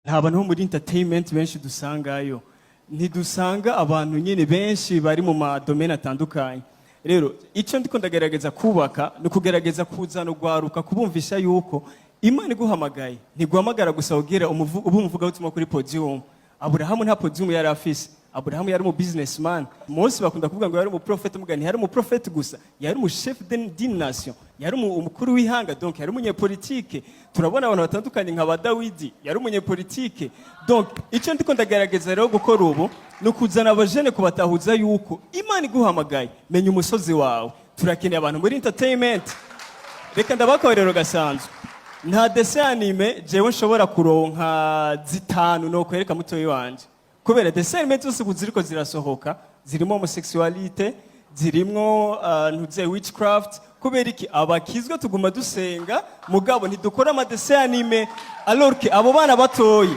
nta bantu bo muri entertainment benshi dusangayo, ntidusanga abantu nyine benshi bari mu madomene atandukanye. Rero icyo ndiko ndagerageza kubaka ni ukugerageza kuzana urwaruka kubumvisha yuko Imana iguhamagaye ntiguhamagara gusa ugira umuvugabutumwa kuri podium. Aburahamu nta podium yari afise. Aburahamu yari mu businessman. Mose bakunda kuvuga ngo yari mu prophet, mugani yari mu prophet gusa, yari mu chef d'une nation, yari umukuru w'ihanga, donc yari umunyepolitike. Turabona abantu batandukanye nka Dawidi, yari umunyepolitike. Donc icyo ndiko ndagerageza rero gukora ubu no kuzana abajene kubatahuza yuko Imana iguhamagaye, menya umusozi wawe. Turakeneye abantu muri entertainment. Reka ndabakorero gasanzwe. Nta dessin anime jewe nshobora kuronka zitanu no kwereka mutoyi wanje. Kubera dessin anime zose kuziriko zirasohoka, zirimo homosexualite, zirimo ntuze witchcraft. Kubera iki abakizwe tuguma dusenga mugabo ntidukora ama dessin anime alors que abo bana batoyi